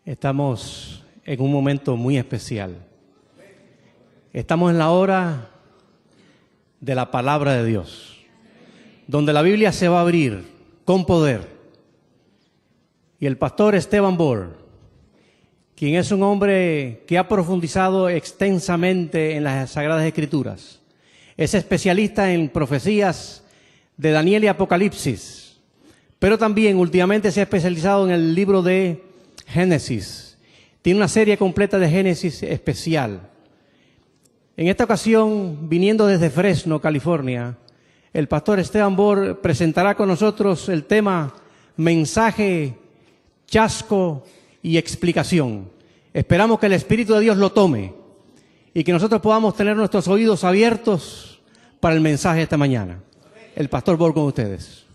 Estamos en un momento muy especial. Estamos en la hora de la palabra de Dios, donde la Biblia se va a abrir con poder. Y el pastor Esteban Bor, quien es un hombre que ha profundizado extensamente en las Sagradas Escrituras, es especialista en profecías de Daniel y Apocalipsis, pero también últimamente se ha especializado en el libro de Génesis. Tiene una serie completa de Génesis especial. En esta ocasión, viniendo desde Fresno, California, el pastor Esteban Bor presentará con nosotros el tema mensaje, chasco y explicación. Esperamos que el Espíritu de Dios lo tome y que nosotros podamos tener nuestros oídos abiertos para el mensaje de esta mañana. El pastor Bor con ustedes.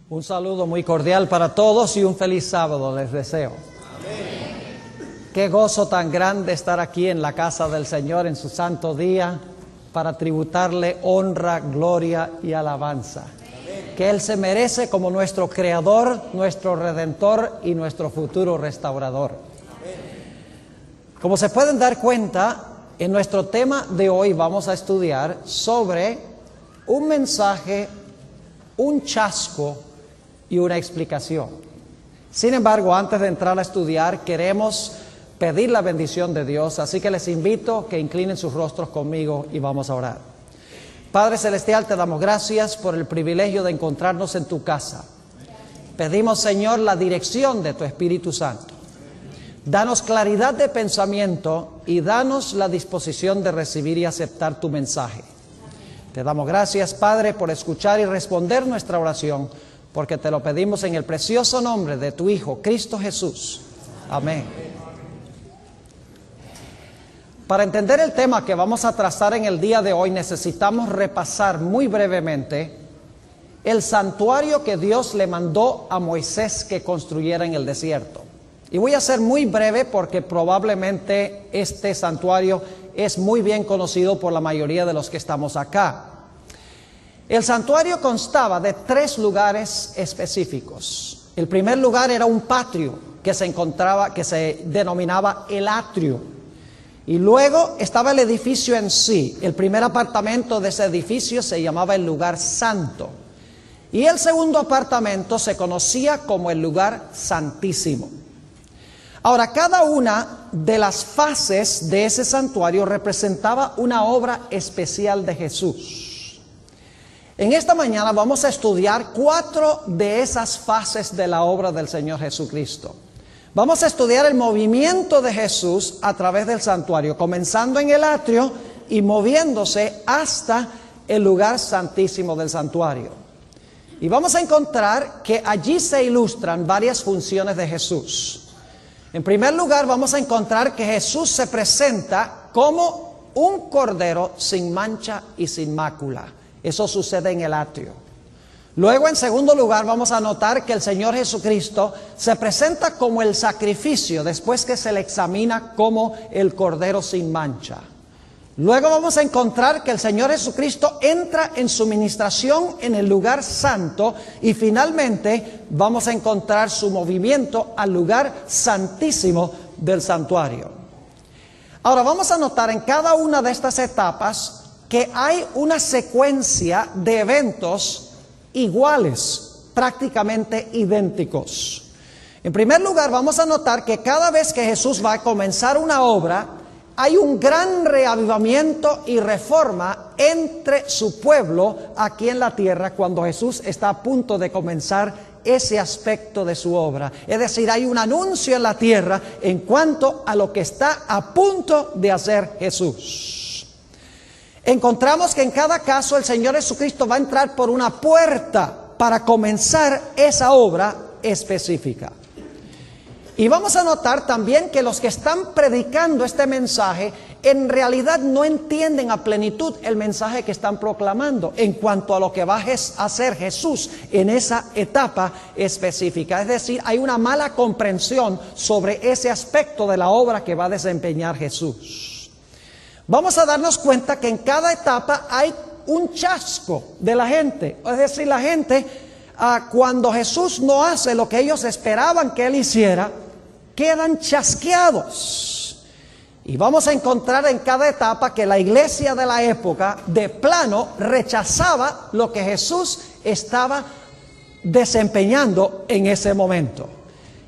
Un saludo muy cordial para todos y un feliz sábado les deseo. Amén. Qué gozo tan grande estar aquí en la casa del Señor en su santo día para tributarle honra, gloria y alabanza. Amén. Que Él se merece como nuestro Creador, nuestro Redentor y nuestro futuro restaurador. Amén. Como se pueden dar cuenta, en nuestro tema de hoy vamos a estudiar sobre un mensaje, un chasco y una explicación. Sin embargo, antes de entrar a estudiar, queremos pedir la bendición de Dios, así que les invito que inclinen sus rostros conmigo y vamos a orar. Padre Celestial, te damos gracias por el privilegio de encontrarnos en tu casa. Pedimos, Señor, la dirección de tu Espíritu Santo. Danos claridad de pensamiento y danos la disposición de recibir y aceptar tu mensaje. Te damos gracias, Padre, por escuchar y responder nuestra oración, porque te lo pedimos en el precioso nombre de tu Hijo, Cristo Jesús. Amén. Para entender el tema que vamos a trazar en el día de hoy, necesitamos repasar muy brevemente el santuario que Dios le mandó a Moisés que construyera en el desierto. Y voy a ser muy breve porque probablemente este santuario es muy bien conocido por la mayoría de los que estamos acá. El santuario constaba de 3 lugares específicos. El primer lugar era un patio que se denominaba el atrio. Y luego estaba el edificio en sí. El primer apartamento de ese edificio se llamaba el lugar santo. Y el segundo apartamento se conocía como el lugar santísimo. Ahora, cada una de las fases de ese santuario representaba una obra especial de Jesús. En esta mañana vamos a estudiar 4 de esas fases de la obra del Señor Jesucristo. Vamos a estudiar el movimiento de Jesús a través del santuario, comenzando en el atrio y moviéndose hasta el lugar santísimo del santuario. Y vamos a encontrar que allí se ilustran varias funciones de Jesús. En primer lugar, vamos a encontrar que Jesús se presenta como un cordero sin mancha y sin mácula. Eso sucede en el atrio. Luego, en segundo lugar, vamos a notar que el Señor Jesucristo se presenta como el sacrificio después que se le examina como el cordero sin mancha. Luego vamos a encontrar que el Señor Jesucristo entra en su ministración en el lugar santo y finalmente vamos a encontrar su movimiento al lugar santísimo del santuario. Ahora vamos a notar en cada una de estas etapas que hay una secuencia de eventos iguales, prácticamente idénticos. En primer lugar, vamos a notar que cada vez que Jesús va a comenzar una obra, hay un gran reavivamiento y reforma entre su pueblo aquí en la tierra cuando Jesús está a punto de comenzar ese aspecto de su obra. Es decir, hay un anuncio en la tierra en cuanto a lo que está a punto de hacer Jesús. Encontramos que en cada caso el Señor Jesucristo va a entrar por una puerta para comenzar esa obra específica. Y vamos a notar también que los que están predicando este mensaje en realidad no entienden a plenitud el mensaje que están proclamando en cuanto a lo que va a hacer Jesús en esa etapa específica. Es decir, hay una mala comprensión sobre ese aspecto de la obra que va a desempeñar Jesús. Vamos a darnos cuenta que en cada etapa hay un chasco de la gente. Es decir, la gente, cuando Jesús no hace lo que ellos esperaban que Él hiciera, quedan chasqueados. Y vamos a encontrar en cada etapa que la iglesia de la época de plano rechazaba lo que Jesús estaba desempeñando en ese momento.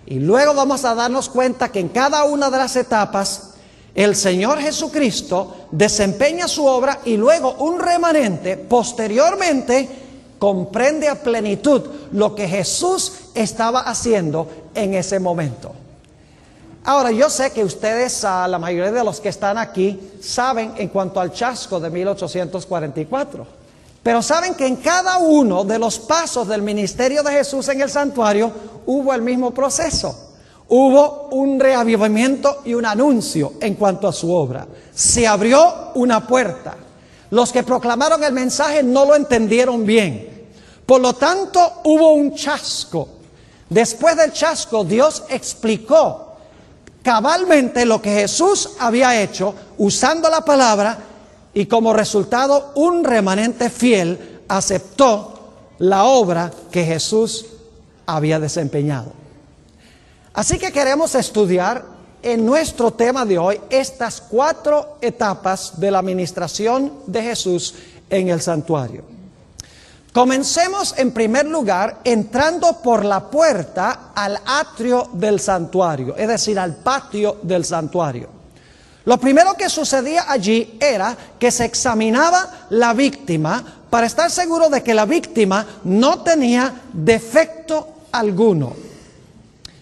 Y luego vamos a darnos cuenta que en cada una de las etapas el Señor Jesucristo desempeña su obra y luego un remanente posteriormente comprende a plenitud lo que Jesús estaba haciendo en ese momento. Ahora, yo sé que ustedes, la mayoría de los que están aquí, saben en cuanto al chasco de 1844. Pero saben que en cada uno de los pasos del ministerio de Jesús en el santuario hubo el mismo proceso. Hubo un reavivamiento y un anuncio en cuanto a su obra. Se abrió una puerta. Los que proclamaron el mensaje no lo entendieron bien. Por lo tanto, hubo un chasco. Después del chasco, Dios explicó cabalmente lo que Jesús había hecho usando la palabra, y como resultado un remanente fiel aceptó la obra que Jesús había desempeñado. Así que queremos estudiar en nuestro tema de hoy estas 4 etapas de la administración de Jesús en el santuario. Comencemos en primer lugar entrando por la puerta al atrio del santuario, es decir, al patio del santuario. Lo primero que sucedía allí era que se examinaba la víctima para estar seguro de que la víctima no tenía defecto alguno.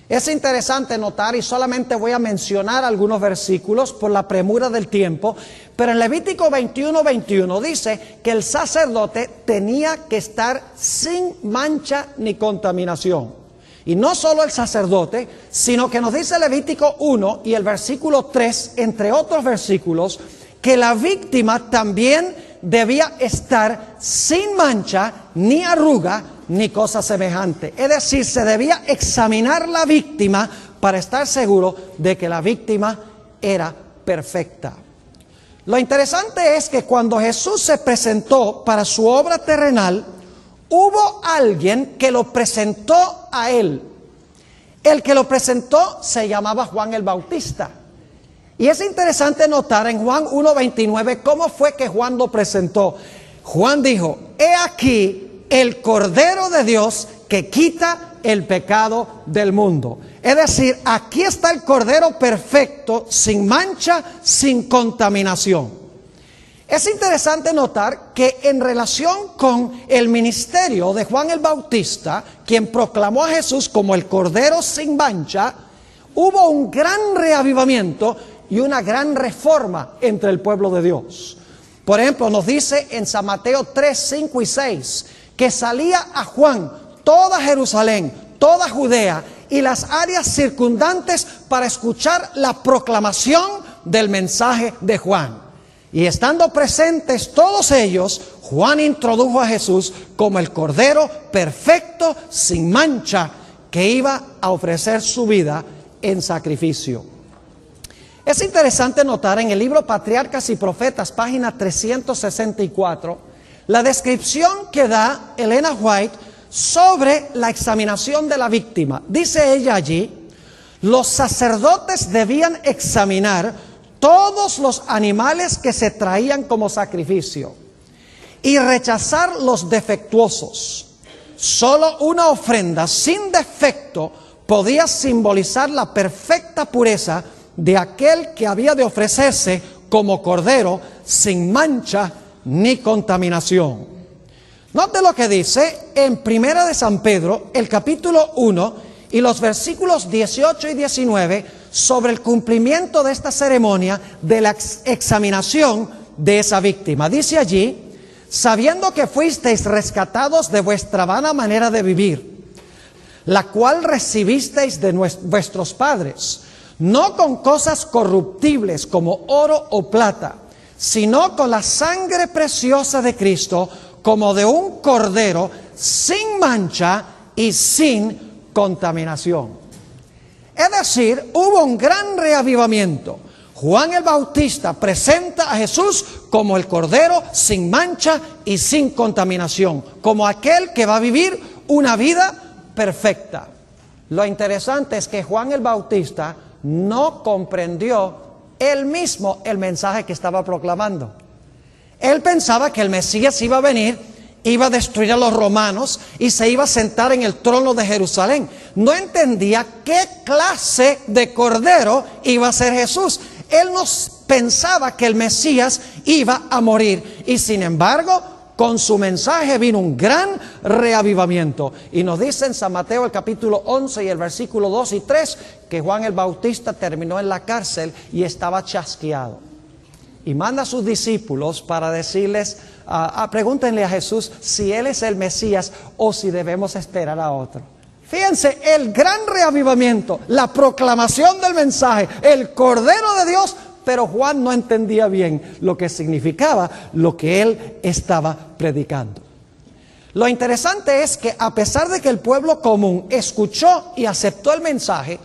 Es interesante notar, y solamente voy a mencionar algunos versículos por la premura del tiempo, pero en Levítico 21:21 dice que el sacerdote tenía que estar sin mancha ni contaminación. Y no solo el sacerdote, sino que nos dice Levítico 1 y el versículo 3, entre otros versículos, que la víctima también debía estar sin mancha, ni arruga, ni cosa semejante. Es decir, se debía examinar la víctima para estar seguro de que la víctima era perfecta. Lo interesante es que cuando Jesús se presentó para su obra terrenal, hubo alguien que lo presentó a Él. El que lo presentó se llamaba Juan el Bautista. Y es interesante notar en Juan 1:29 cómo fue que Juan lo presentó. Juan dijo: he aquí el Cordero de Dios que quita el pecado del mundo. Es decir, aquí está el Cordero perfecto, sin mancha, sin contaminación. Es interesante notar que en relación con el ministerio de Juan el Bautista, quien proclamó a Jesús como el Cordero sin mancha, hubo un gran reavivamiento y una gran reforma entre el pueblo de Dios. Por ejemplo, nos dice en San Mateo 3, 5 y 6, que salía a Juan toda Jerusalén, toda Judea y las áreas circundantes para escuchar la proclamación del mensaje de Juan. Y estando presentes todos ellos, Juan introdujo a Jesús como el Cordero perfecto, sin mancha, que iba a ofrecer su vida en sacrificio. Es interesante notar en el libro Patriarcas y Profetas, página 364, la descripción que da Elena White sobre la examinación de la víctima. Dice ella allí: los sacerdotes debían examinar todos los animales que se traían como sacrificio y rechazar los defectuosos. Solo una ofrenda sin defecto podía simbolizar la perfecta pureza de aquel que había de ofrecerse como cordero sin mancha ni contaminación. Note lo que dice en Primera de San Pedro, el capítulo 1 y los versículos 18 y 19 sobre el cumplimiento de esta ceremonia de la examinación de esa víctima. Dice allí: sabiendo que fuisteis rescatados de vuestra vana manera de vivir, la cual recibisteis de vuestros padres, no con cosas corruptibles como oro o plata, sino con la sangre preciosa de Cristo, como de un cordero sin mancha y sin contaminación. Es decir, hubo un gran reavivamiento. Juan el Bautista presenta a Jesús como el Cordero sin mancha y sin contaminación, como aquel que va a vivir una vida perfecta. Lo interesante es que Juan el Bautista no comprendió él mismo el mensaje que estaba proclamando. Él pensaba que el Mesías iba a venir, iba a destruir a los romanos y se iba a sentar en el trono de Jerusalén. No entendía qué clase de cordero iba a ser Jesús. Él no pensaba que el Mesías iba a morir. Y sin embargo, con su mensaje vino un gran reavivamiento. Y nos dice en San Mateo el capítulo 11 y el versículo 2 y 3 que Juan el Bautista terminó en la cárcel y estaba chasqueado. Y manda a sus discípulos para decirles, pregúntenle a Jesús si Él es el Mesías o si debemos esperar a otro. Fíjense, el gran reavivamiento, la proclamación del mensaje, el Cordero de Dios. Pero Juan no entendía bien lo que significaba lo que él estaba predicando. Lo interesante es que a pesar de que el pueblo común escuchó y aceptó el mensaje,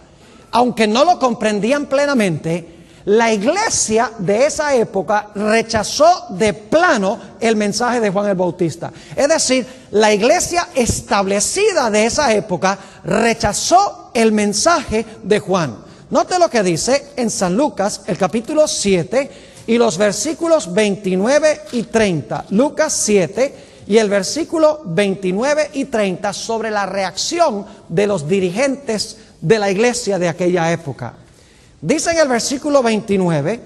aunque no lo comprendían plenamente, la iglesia de esa época rechazó de plano el mensaje de Juan el Bautista. Es decir, la iglesia establecida de esa época rechazó el mensaje de Juan. Note lo que dice en San Lucas, el capítulo 7 y los versículos 29 y 30. Lucas 7 y el versículo 29 y 30 sobre la reacción de los dirigentes de la iglesia de aquella época. Dice en el versículo 29,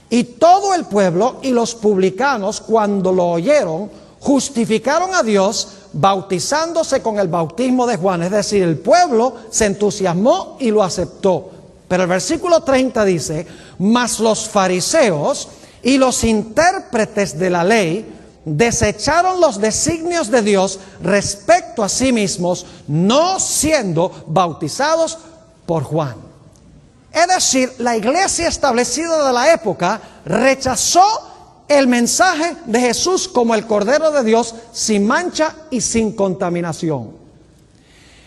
y todo el pueblo y los publicanos cuando lo oyeron, justificaron a Dios bautizándose con el bautismo de Juan. Es decir, el pueblo se entusiasmó y lo aceptó. Pero el versículo 30 dice, mas los fariseos y los intérpretes de la ley desecharon los designios de Dios respecto a sí mismos, no siendo bautizados por Juan. Es decir, la iglesia establecida de la época rechazó el mensaje de Jesús como el Cordero de Dios sin mancha y sin contaminación.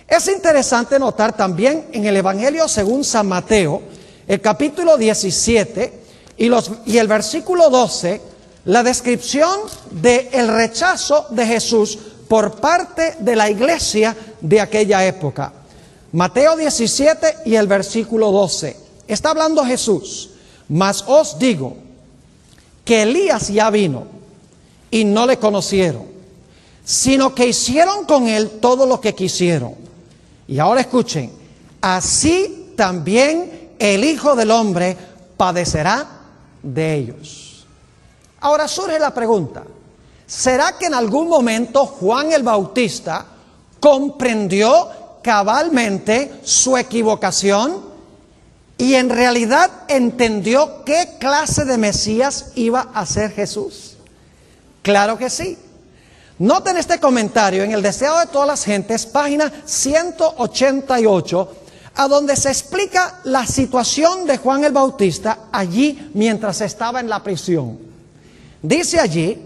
Es interesante notar también en el Evangelio según San Mateo, el capítulo 17 y el versículo 12, la descripción del rechazo de Jesús por parte de la iglesia de aquella época. Mateo 17 y el versículo 12. Está hablando Jesús. Mas os digo que Elías ya vino y no le conocieron, sino que hicieron con él todo lo que quisieron. Y ahora escuchen, así también el Hijo del Hombre padecerá de ellos. Ahora surge la pregunta, ¿será que en algún momento Juan el Bautista comprendió cabalmente su equivocación y en realidad entendió qué clase de Mesías iba a ser Jesús? Claro que sí. Noten este comentario en El Deseo de Todas las Gentes, página 188, a donde se explica la situación de Juan el Bautista allí mientras estaba en la prisión. Dice allí,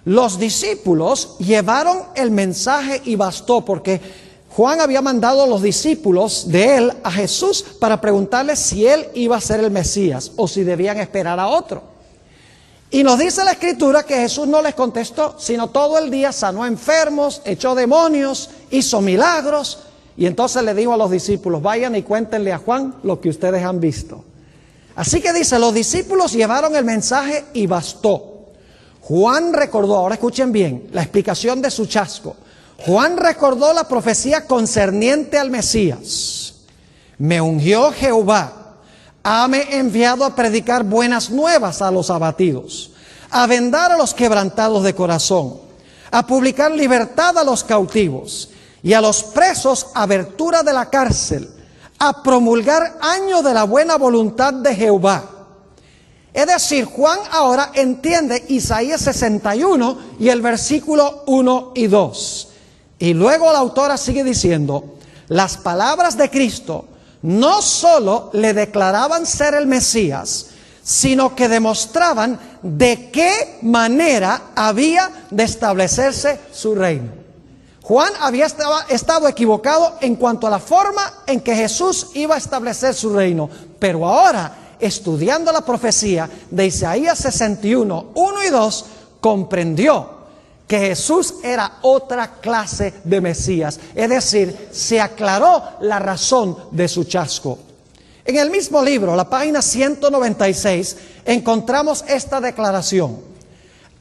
los discípulos llevaron el mensaje y bastó, porque Juan había mandado a los discípulos de él a Jesús para preguntarle si él iba a ser el Mesías o si debían esperar a otro. Y nos dice la Escritura que Jesús no les contestó, sino todo el día sanó enfermos, echó demonios, hizo milagros. Y entonces le dijo a los discípulos, vayan y cuéntenle a Juan lo que ustedes han visto. Así que dice, los discípulos llevaron el mensaje y bastó. Juan recordó, ahora escuchen bien, la explicación de su chasco. Juan recordó la profecía concerniente al Mesías. Me ungió Jehová. Hame enviado a predicar buenas nuevas a los abatidos, a vendar a los quebrantados de corazón, a publicar libertad a los cautivos y a los presos abertura de la cárcel, a promulgar año de la buena voluntad de Jehová. Es decir, Juan ahora entiende Isaías 61 y el versículo 1 y 2. Y luego la autora sigue diciendo, las palabras de Cristo no solo le declaraban ser el Mesías, sino que demostraban de qué manera había de establecerse su reino. Juan había estado equivocado en cuanto a la forma en que Jesús iba a establecer su reino, pero ahora estudiando la profecía de Isaías 61, 1 y 2, comprendió que Jesús era otra clase de Mesías. Es decir, se aclaró la razón de su chasco. En el mismo libro, la página 196, encontramos esta declaración: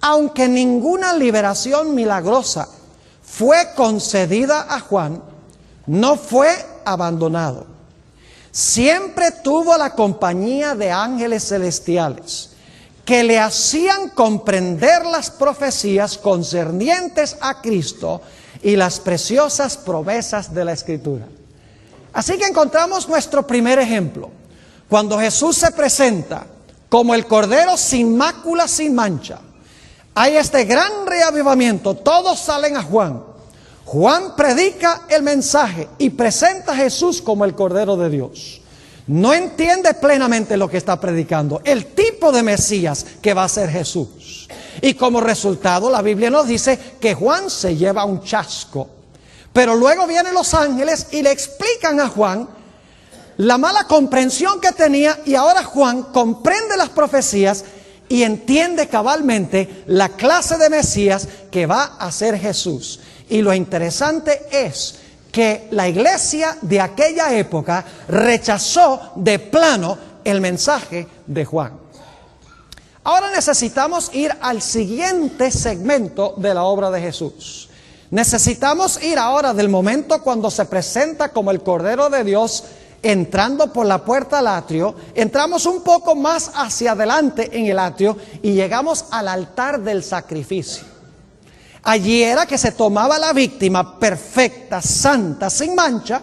aunque ninguna liberación milagrosa fue concedida a Juan, no fue abandonado. Siempre tuvo la compañía de ángeles celestiales que le hacían comprender las profecías concernientes a Cristo y las preciosas promesas de la Escritura. Así que encontramos nuestro primer ejemplo. Cuando Jesús se presenta como el Cordero sin mácula, sin mancha, hay este gran reavivamiento. Todos salen a Juan. Juan predica el mensaje y presenta a Jesús como el Cordero de Dios. No entiende plenamente lo que está predicando, el tipo de Mesías que va a ser Jesús. Y como resultado, la Biblia nos dice que Juan se lleva un chasco. Pero luego vienen los ángeles y le explican a Juan la mala comprensión que tenía, y ahora Juan comprende las profecías y entiende cabalmente la clase de Mesías que va a ser Jesús. Y lo interesante es que la iglesia de aquella época rechazó de plano el mensaje de Juan. Ahora necesitamos ir al siguiente segmento de la obra de Jesús. Necesitamos ir ahora del momento cuando se presenta como el Cordero de Dios entrando por la puerta al atrio. Entramos un poco más hacia adelante en el atrio y llegamos al altar del sacrificio. Allí era que se tomaba la víctima perfecta, santa, sin mancha,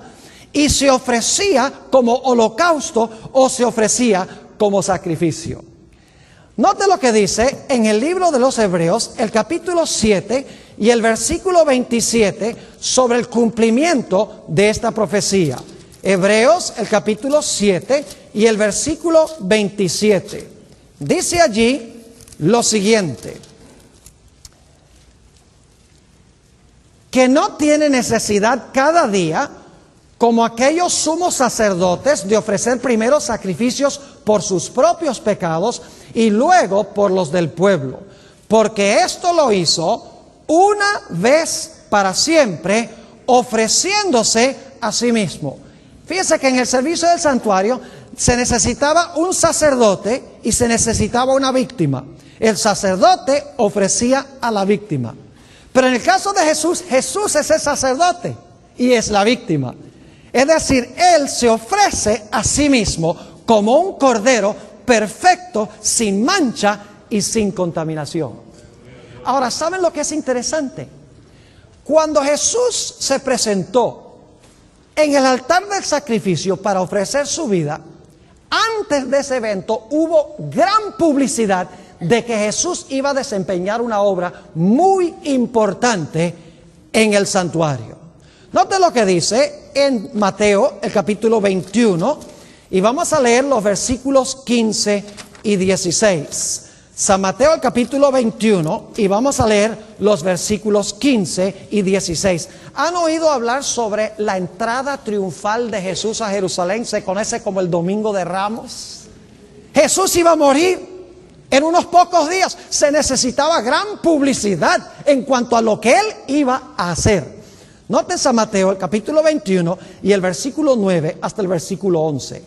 y se ofrecía como holocausto o se ofrecía como sacrificio. Note lo que dice en el libro de los Hebreos, el capítulo 7 y el versículo 27, sobre el cumplimiento de esta profecía. Hebreos, el capítulo 7 y el versículo 27. Dice allí lo siguiente: que no tiene necesidad cada día, como aquellos sumos sacerdotes, de ofrecer primero sacrificios por sus propios pecados y luego por los del pueblo, porque esto lo hizo una vez para siempre, ofreciéndose a sí mismo. Fíjese que en el servicio del santuario se necesitaba un sacerdote y se necesitaba una víctima. El sacerdote ofrecía a la víctima. Pero en el caso de Jesús, Jesús es el sacerdote y es la víctima. Es decir, Él se ofrece a sí mismo como un cordero perfecto, sin mancha y sin contaminación. Ahora, ¿saben lo que es interesante? Cuando Jesús se presentó en el altar del sacrificio para ofrecer su vida, antes de ese evento hubo gran publicidad de que Jesús iba a desempeñar una obra muy importante en el santuario. Note lo que dice en Mateo, el capítulo 21, y vamos a leer los versículos 15 y 16. San Mateo, el capítulo 21, y vamos a leer los versículos 15 y 16. ¿Han oído hablar sobre la entrada triunfal de Jesús a Jerusalén? Se conoce como el Domingo de Ramos. Jesús iba a morir en unos pocos días. Se necesitaba gran publicidad en cuanto a lo que Él iba a hacer. Noten San Mateo, el capítulo 21 y el versículo 9 hasta el versículo 11.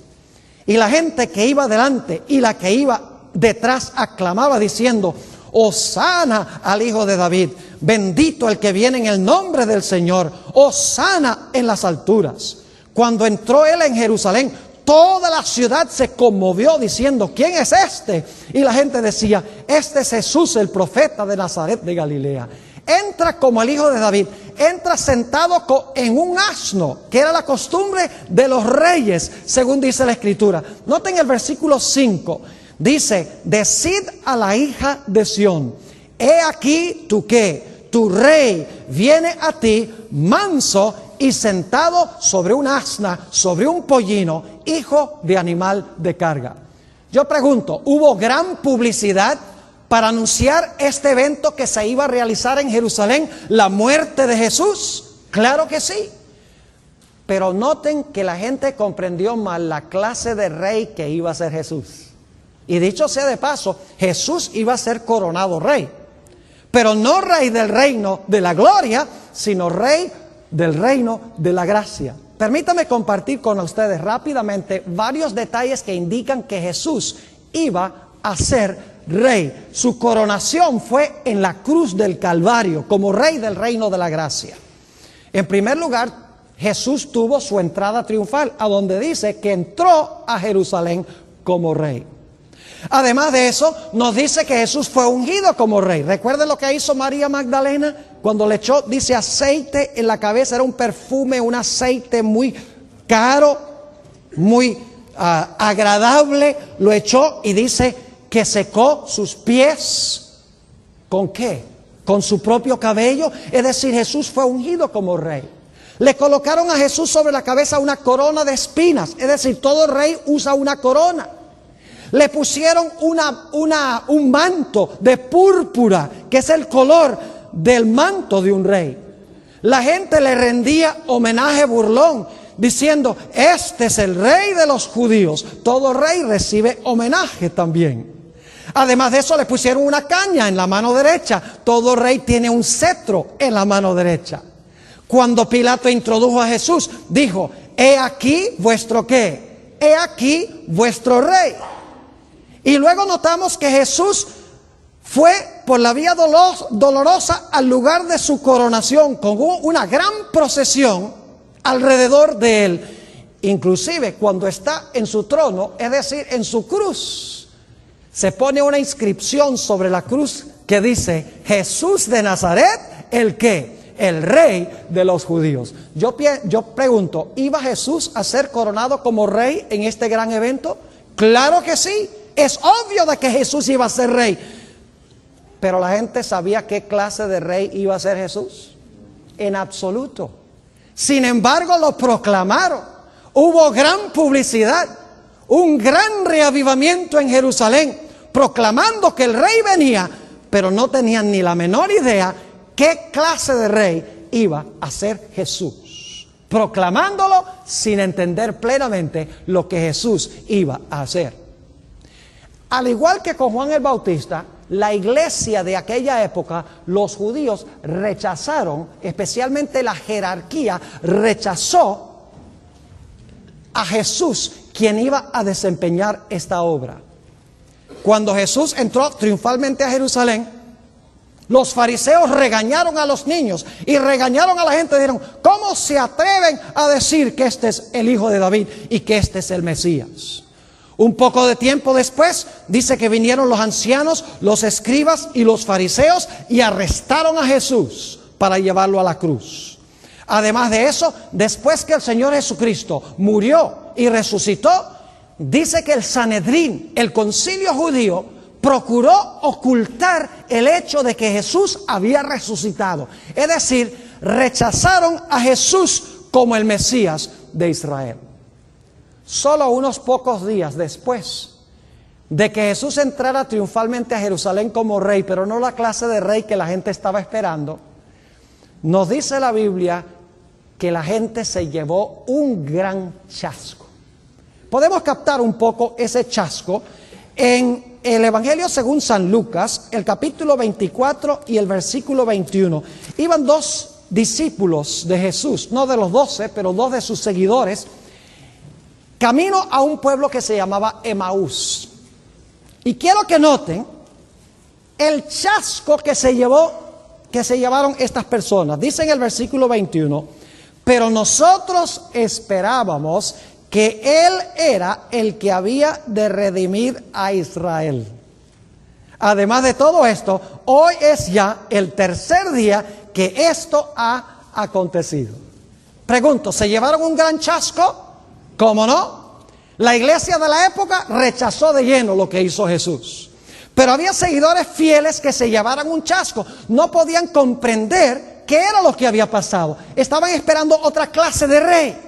Y la gente que iba delante y la que iba detrás aclamaba diciendo: Hosana al Hijo de David, bendito el que viene en el nombre del Señor, Hosana en las alturas. Cuando entró Él en Jerusalén, toda la ciudad se conmovió diciendo: ¿quién es este? Y la gente decía: este es Jesús, el profeta de Nazaret de Galilea. Entra como el Hijo de David, entra sentado en un asno, que era la costumbre de los reyes, según dice la Escritura. Noten el versículo 5. Dice: decid a la hija de Sión, he aquí tu qué, tu rey viene a ti manso y sentado sobre un asna, sobre un pollino, hijo de animal de carga. Yo pregunto, ¿hubo gran publicidad para anunciar este evento que se iba a realizar en Jerusalén, la muerte de Jesús? Claro que sí. Pero noten que la gente comprendió mal la clase de rey que iba a ser Jesús. Y dicho sea de paso, Jesús iba a ser coronado rey. Pero no rey del reino de la gloria, sino rey del reino de la gracia. Permítame compartir con ustedes rápidamente varios detalles que indican que Jesús iba a ser rey. Su coronación fue en la cruz del Calvario como rey del reino de la gracia. En primer lugar, Jesús tuvo su entrada triunfal, a donde dice que entró a Jerusalén como rey. Además de eso, nos dice que Jesús fue ungido como rey. Recuerden lo que hizo María Magdalena cuando le echó, dice, aceite en la cabeza. Era un perfume, un aceite muy caro, muy agradable. Lo echó y dice que secó sus pies. ¿Con qué? Con su propio cabello. Es decir, Jesús fue ungido como rey. Le colocaron a Jesús sobre la cabeza una corona de espinas. Es decir, todo rey usa una corona. Le pusieron un manto de púrpura, que es el color del manto de un rey. La gente le rendía homenaje burlón, diciendo, este es el rey de los judíos. Todo rey recibe homenaje también. Además de eso, le pusieron una caña en la mano derecha. Todo rey tiene un cetro en la mano derecha. Cuando Pilato introdujo a Jesús, dijo, he aquí vuestro ¿qué? He aquí vuestro rey. Y luego notamos que Jesús fue por la vía dolorosa al lugar de su coronación, con una gran procesión alrededor de él. Inclusive cuando está en su trono, es decir, en su cruz, se pone una inscripción sobre la cruz que dice, Jesús de Nazaret, ¿el qué? El rey de los judíos. Yo pregunto, ¿iba Jesús a ser coronado como rey en este gran evento? Claro que sí. Es obvio de que Jesús iba a ser rey. Pero la gente sabía qué clase de rey iba a ser Jesús. En absoluto. Sin embargo, lo proclamaron. Hubo gran publicidad, un gran reavivamiento en Jerusalén, proclamando que el rey venía, pero no tenían ni la menor idea qué clase de rey iba a ser Jesús. Proclamándolo sin entender plenamente lo que Jesús iba a hacer. Al igual que con Juan el Bautista, la iglesia de aquella época, los judíos rechazaron, especialmente la jerarquía, rechazó a Jesús, quien iba a desempeñar esta obra. Cuando Jesús entró triunfalmente a Jerusalén, los fariseos regañaron a los niños y regañaron a la gente. Dijeron, ¿cómo se atreven a decir que este es el hijo de David y que este es el Mesías? Un poco de tiempo después, dice que vinieron los ancianos, los escribas y los fariseos y arrestaron a Jesús para llevarlo a la cruz. Además de eso, después que el Señor Jesucristo murió y resucitó, dice que el Sanedrín, el concilio judío, procuró ocultar el hecho de que Jesús había resucitado. Es decir, rechazaron a Jesús como el Mesías de Israel. Solo unos pocos días después de que Jesús entrara triunfalmente a Jerusalén como rey, pero no la clase de rey que la gente estaba esperando, nos dice la Biblia que la gente se llevó un gran chasco. Podemos captar un poco ese chasco en el Evangelio según San Lucas, el capítulo 24 y el versículo 21. Iban dos discípulos de Jesús, no de los 12, pero dos de sus seguidores, camino a un pueblo que se llamaba Emaús. Y quiero que noten el chasco que se llevaron estas personas. Dice en el versículo 21, pero nosotros esperábamos que Él era el que había de redimir a Israel. Además de todo esto, hoy es ya el tercer día que esto ha acontecido. Pregunto, ¿se llevaron un gran chasco? ¿Cómo no? La iglesia de la época rechazó de lleno lo que hizo Jesús. Pero había seguidores fieles que se llevaran un chasco. No podían comprender qué era lo que había pasado. Estaban esperando otra clase de rey.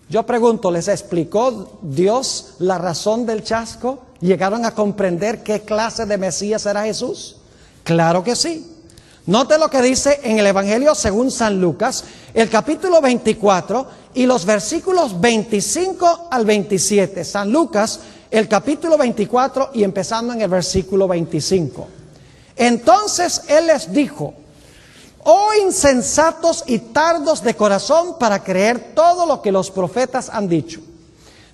Yo pregunto, ¿les explicó Dios la razón del chasco? ¿Llegaron a comprender qué clase de Mesías era Jesús? Claro que sí. Note lo que dice en el Evangelio según San Lucas, el capítulo 24 y los versículos 25 al 27. San Lucas, el capítulo 24 y empezando en el versículo 25. Entonces Él les dijo: oh insensatos y tardos de corazón para creer todo lo que los profetas han dicho.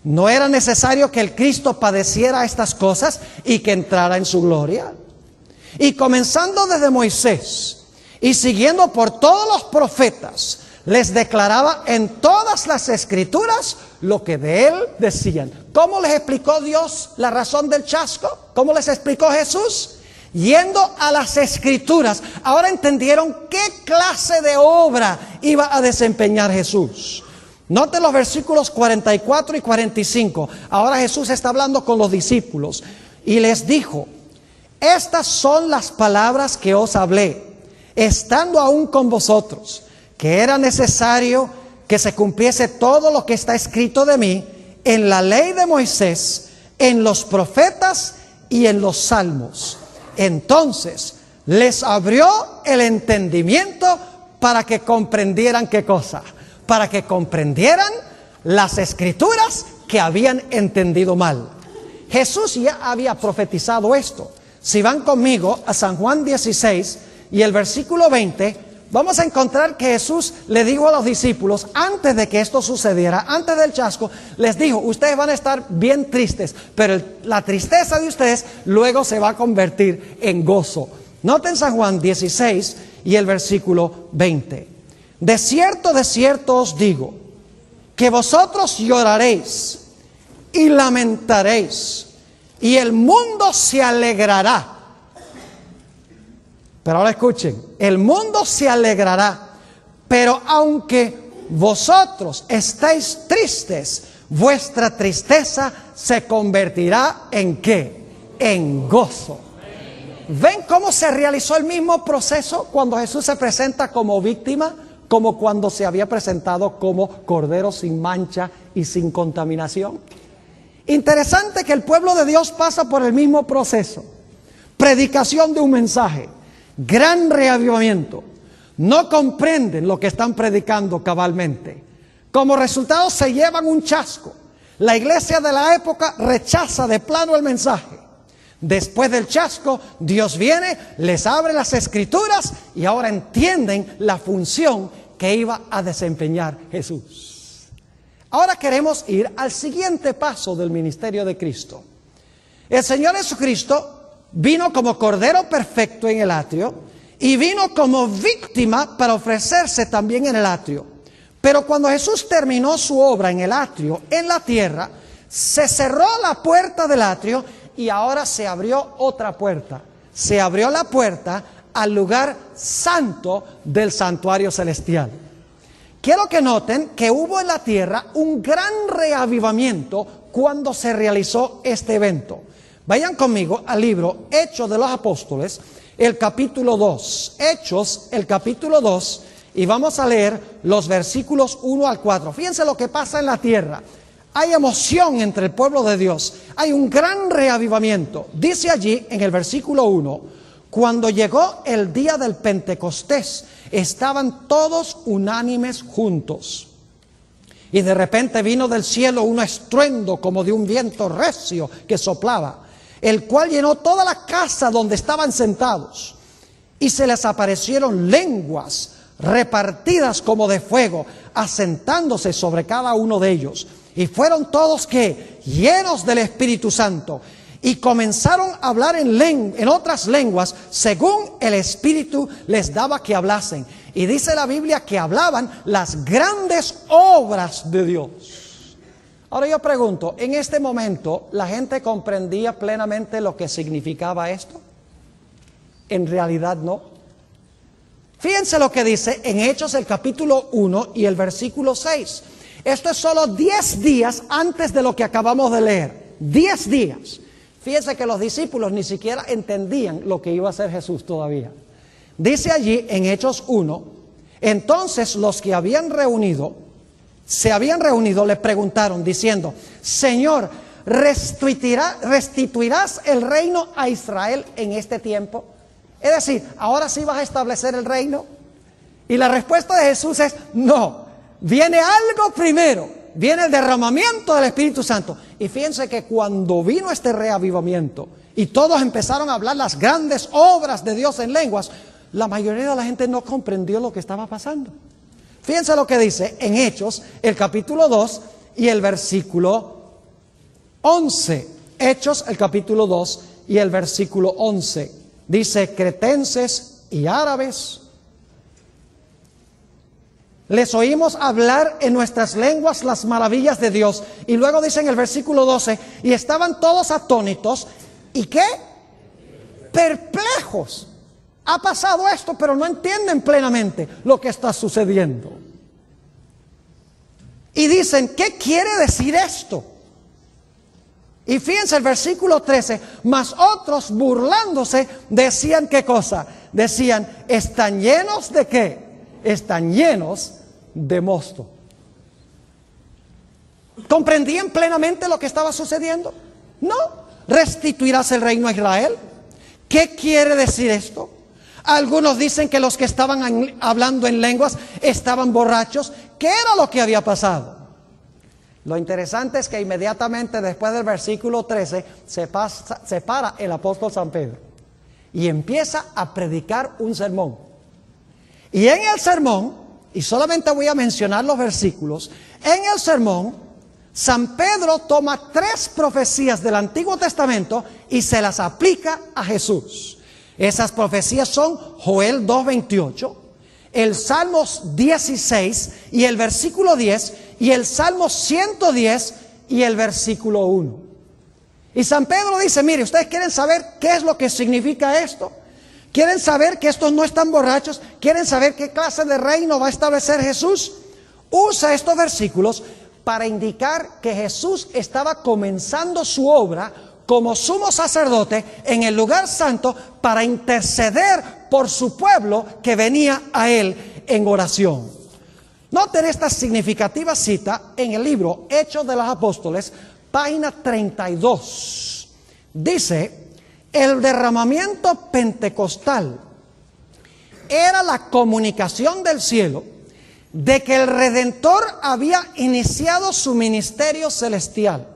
¿No era necesario que el Cristo padeciera estas cosas y que entrara en su gloria? Y comenzando desde Moisés y siguiendo por todos los profetas, les declaraba en todas las escrituras lo que de él decían. ¿Cómo les explicó Dios la razón del chasco? ¿Cómo les explicó Jesús? Yendo a las escrituras. Ahora entendieron qué clase de obra iba a desempeñar Jesús. Noten los versículos 44 y 45. Ahora Jesús está hablando con los discípulos y les dijo: estas son las palabras que os hablé, estando aún con vosotros, que era necesario que se cumpliese todo lo que está escrito de mí en la ley de Moisés, en los profetas y en los salmos. Entonces les abrió el entendimiento para que comprendieran ¿qué cosa? Para que comprendieran las escrituras que habían entendido mal. Jesús ya había profetizado esto. Si van conmigo a San Juan 16 y el versículo 20, vamos a encontrar que Jesús le dijo a los discípulos, antes de que esto sucediera, antes del chasco, les dijo: ustedes van a estar bien tristes, pero la tristeza de ustedes luego se va a convertir en gozo. Noten San Juan 16 y el versículo 20. De cierto os digo, que vosotros lloraréis y lamentaréis, y el mundo se alegrará. Pero ahora escuchen, el mundo se alegrará, pero aunque vosotros estáis tristes, vuestra tristeza se convertirá ¿en qué? En gozo. ¿Ven cómo se realizó el mismo proceso cuando Jesús se presenta como víctima, como cuando se había presentado como cordero sin mancha y sin contaminación? Interesante que el pueblo de Dios pasa por el mismo proceso. Predicación de un mensaje, gran reavivamiento. No comprenden lo que están predicando cabalmente. Como resultado se llevan un chasco. La iglesia de la época rechaza de plano el mensaje. Después del chasco, Dios viene, les abre las escrituras y ahora entienden la función que iba a desempeñar Jesús. Ahora queremos ir al siguiente paso del ministerio de Cristo. El Señor Jesucristo vino como cordero perfecto en el atrio y vino como víctima para ofrecerse también en el atrio. Pero cuando Jesús terminó su obra en el atrio, en la tierra, se cerró la puerta del atrio y ahora se abrió otra puerta. Se abrió la puerta al lugar santo del santuario celestial. Quiero que noten que hubo en la tierra un gran reavivamiento cuando se realizó este evento. Vayan conmigo al libro Hechos de los Apóstoles, el capítulo 2. Hechos, el capítulo 2, y vamos a leer los versículos 1 al 4. Fíjense lo que pasa en la tierra. Hay emoción entre el pueblo de Dios. Hay un gran reavivamiento. Dice allí en el versículo 1: cuando llegó el día del Pentecostés, estaban todos unánimes juntos. Y de repente vino del cielo un estruendo como de un viento recio que soplaba, el cual llenó toda la casa donde estaban sentados. Y se les aparecieron lenguas repartidas como de fuego, asentándose sobre cada uno de ellos. Y fueron todos ¿qué? Llenos del Espíritu Santo. Y comenzaron a hablar en otras lenguas según el Espíritu les daba que hablasen. Y dice la Biblia que hablaban las grandes obras de Dios. Ahora yo pregunto, ¿en este momento la gente comprendía plenamente lo que significaba esto? En realidad no. Fíjense lo que dice en Hechos el capítulo 1 y el versículo 6. Esto es solo 10 días antes de lo que acabamos de leer. 10 días. Fíjense que los discípulos ni siquiera entendían lo que iba a hacer Jesús todavía. Dice allí en Hechos 1, entonces los que se habían reunido le preguntaron diciendo: Señor, ¿restituirás el reino a Israel en este tiempo? Es decir, ¿ahora sí vas a establecer el reino? Y la respuesta de Jesús es no. Viene algo primero. Viene el derramamiento del Espíritu Santo. Y fíjense que cuando vino este reavivamiento y todos empezaron a hablar las grandes obras de Dios en lenguas, la mayoría de la gente no comprendió lo que estaba pasando. Fíjense lo que dice en Hechos, el capítulo 2 y el versículo 11. Hechos, el capítulo 2 y el versículo 11. Dice: cretenses y árabes, les oímos hablar en nuestras lenguas las maravillas de Dios. Y luego dice en el versículo 12: y estaban todos atónitos. ¿Y qué? Perplejos. Ha pasado esto, pero no entienden plenamente lo que está sucediendo. Y dicen: ¿qué quiere decir esto? Y fíjense el versículo 13: mas otros, burlándose, decían, ¿qué cosa? Decían: ¿están llenos de qué? Están llenos de mosto. ¿Comprendían plenamente lo que estaba sucediendo? No. ¿Restituirás el reino a Israel? ¿Qué quiere decir esto? Algunos dicen que los que estaban hablando en lenguas estaban borrachos. ¿Qué era lo que había pasado? Lo interesante es que inmediatamente después del versículo 13 se para el apóstol San Pedro y empieza a predicar un sermón. Y en el sermón, y solamente voy a mencionar los versículos, en el sermón San Pedro toma 3 profecías del Antiguo Testamento y se las aplica a Jesús. Esas profecías son Joel 2:28, el Salmos 16 y el versículo 10, y el Salmo 110 y el versículo 1. Y San Pedro dice: mire, ustedes quieren saber qué es lo que significa esto. ¿Quieren saber que estos no están borrachos? ¿Quieren saber qué clase de reino va a establecer Jesús? Usa estos versículos para indicar que Jesús estaba comenzando su obra como sumo sacerdote en el lugar santo para interceder por su pueblo que venía a él en oración. Noten esta significativa cita en el libro Hechos de los Apóstoles, página 32. Dice: el derramamiento pentecostal era la comunicación del cielo de que el Redentor había iniciado su ministerio celestial.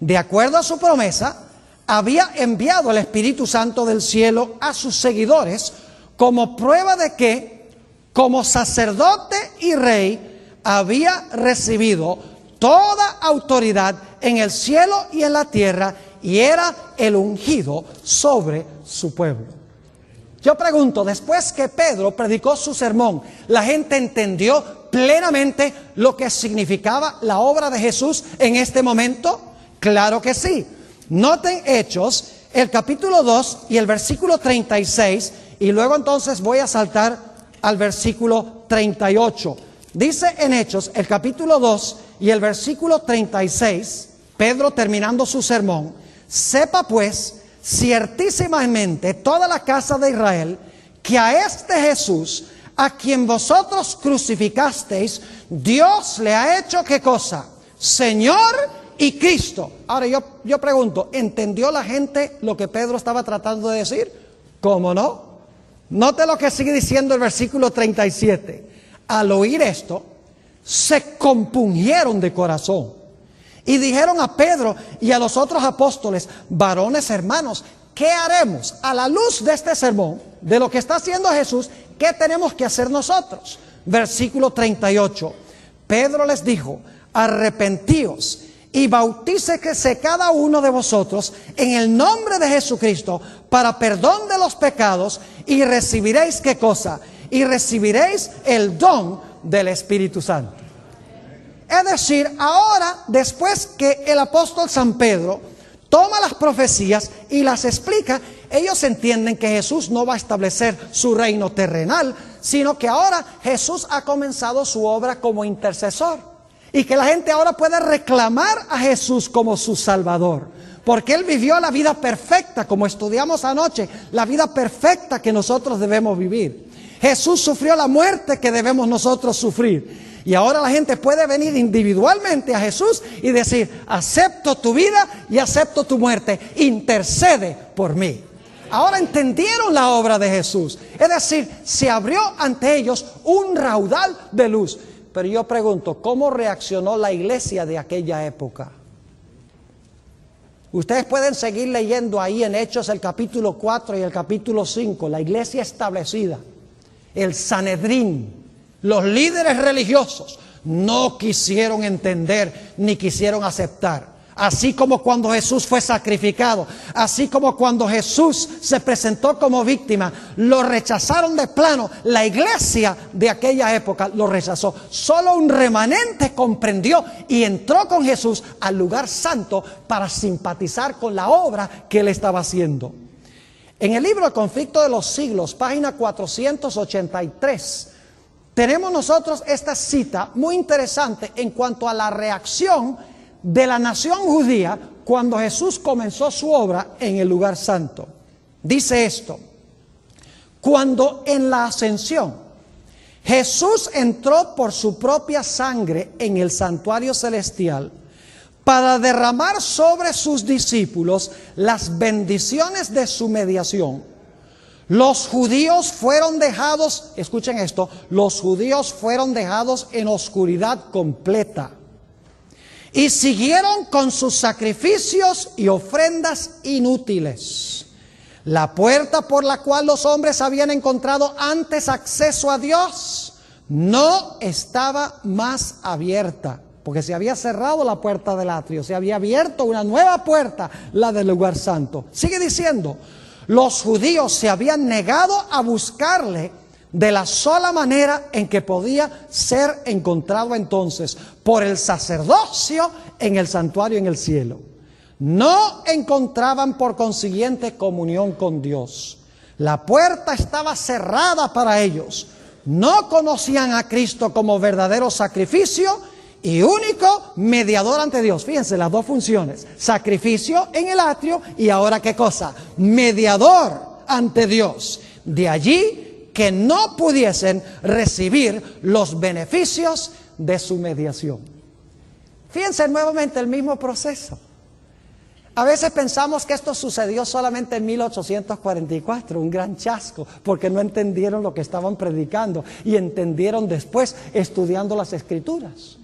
De acuerdo a su promesa, había enviado el Espíritu Santo del cielo a sus seguidores como prueba de que, como sacerdote y rey, había recibido toda autoridad en el cielo y en la tierra, y era el ungido sobre su pueblo. Yo pregunto, después que Pedro predicó su sermón, ¿la gente entendió plenamente lo que significaba la obra de Jesús en este momento? Claro que sí. Noten Hechos, el capítulo 2 y el versículo 36, y luego entonces voy a saltar al versículo 38. Dice en Hechos, el capítulo 2 y el versículo 36, Pedro terminando su sermón: sepa pues ciertísimamente toda la casa de Israel que a este Jesús, a quien vosotros crucificasteis, Dios le ha hecho ¿qué cosa? Señor y Cristo. Ahora yo pregunto, ¿entendió la gente lo que Pedro estaba tratando de decir? ¿Cómo no? Note lo que sigue diciendo el versículo 37. Al oír esto, se compungieron de corazón y dijeron a Pedro y a los otros apóstoles: varones hermanos, ¿qué haremos? A la luz de este sermón, de lo que está haciendo Jesús, ¿qué tenemos que hacer nosotros? Versículo 38. Pedro les dijo: arrepentíos y bautícese cada uno de vosotros en el nombre de Jesucristo para perdón de los pecados, y recibiréis ¿qué cosa? Y recibiréis el don del Espíritu Santo. Es decir, ahora, después que el apóstol San Pedro toma las profecías y las explica, ellos entienden que Jesús no va a establecer su reino terrenal, sino que ahora Jesús ha comenzado su obra como intercesor, y que la gente ahora puede reclamar a Jesús como su Salvador, porque Él vivió la vida perfecta, como estudiamos anoche, la vida perfecta que nosotros debemos vivir. Jesús sufrió la muerte que debemos nosotros sufrir. Y ahora la gente puede venir individualmente a Jesús y decir: acepto tu vida y acepto tu muerte, intercede por mí. Ahora entendieron la obra de Jesús. Es decir, se abrió ante ellos un raudal de luz. Pero yo pregunto, ¿cómo reaccionó la iglesia de aquella época? Ustedes pueden seguir leyendo ahí en Hechos el capítulo 4 y el capítulo 5. La iglesia establecida, el Sanedrín, los líderes religiosos no quisieron entender ni quisieron aceptar. Así como cuando Jesús fue sacrificado, así como cuando Jesús se presentó como víctima, lo rechazaron de plano. La iglesia de aquella época lo rechazó. Solo un remanente comprendió y entró con Jesús al lugar santo para simpatizar con la obra que él estaba haciendo. En el libro El conflicto de los siglos, página 483, tenemos nosotros esta cita muy interesante en cuanto a la reacción de la nación judía cuando Jesús comenzó su obra en el lugar santo. Dice esto: cuando en la ascensión Jesús entró por su propia sangre en el santuario celestial para derramar sobre sus discípulos las bendiciones de su mediación, los judíos fueron dejados, escuchen esto, los judíos fueron dejados en oscuridad completa y siguieron con sus sacrificios y ofrendas inútiles. La puerta por la cual los hombres habían encontrado antes acceso a Dios no estaba más abierta, porque se había cerrado la puerta del atrio, se había abierto una nueva puerta, la del lugar santo. Sigue diciendo, los judíos se habían negado a buscarle de la sola manera en que podía ser encontrado entonces, por el sacerdocio en el santuario en el cielo. No encontraban por consiguiente comunión con Dios. La puerta estaba cerrada para ellos. No conocían a Cristo como verdadero sacrificio y único mediador ante Dios. Fíjense las dos funciones: sacrificio en el atrio y ahora ¿qué cosa? Mediador ante Dios. De allí que no pudiesen recibir los beneficios de su mediación. Fíjense nuevamente el mismo proceso. A veces pensamos que esto sucedió solamente en 1844, un gran chasco, porque no entendieron lo que estaban predicando y entendieron después estudiando las Escrituras.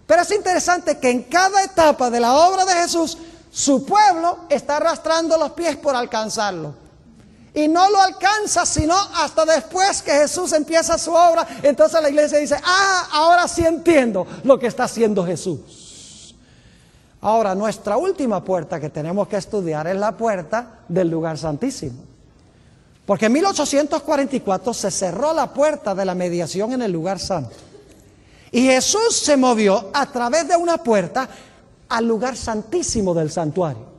Pero es interesante que en cada etapa de la obra de Jesús, su pueblo está arrastrando los pies por alcanzarlo. Y no lo alcanza sino hasta después que Jesús empieza su obra. Entonces la iglesia dice, ahora sí entiendo lo que está haciendo Jesús. Ahora, nuestra última puerta que tenemos que estudiar es la puerta del lugar santísimo. Porque en 1844 se cerró la puerta de la mediación en el lugar santo. Y Jesús se movió a través de una puerta al lugar santísimo del santuario.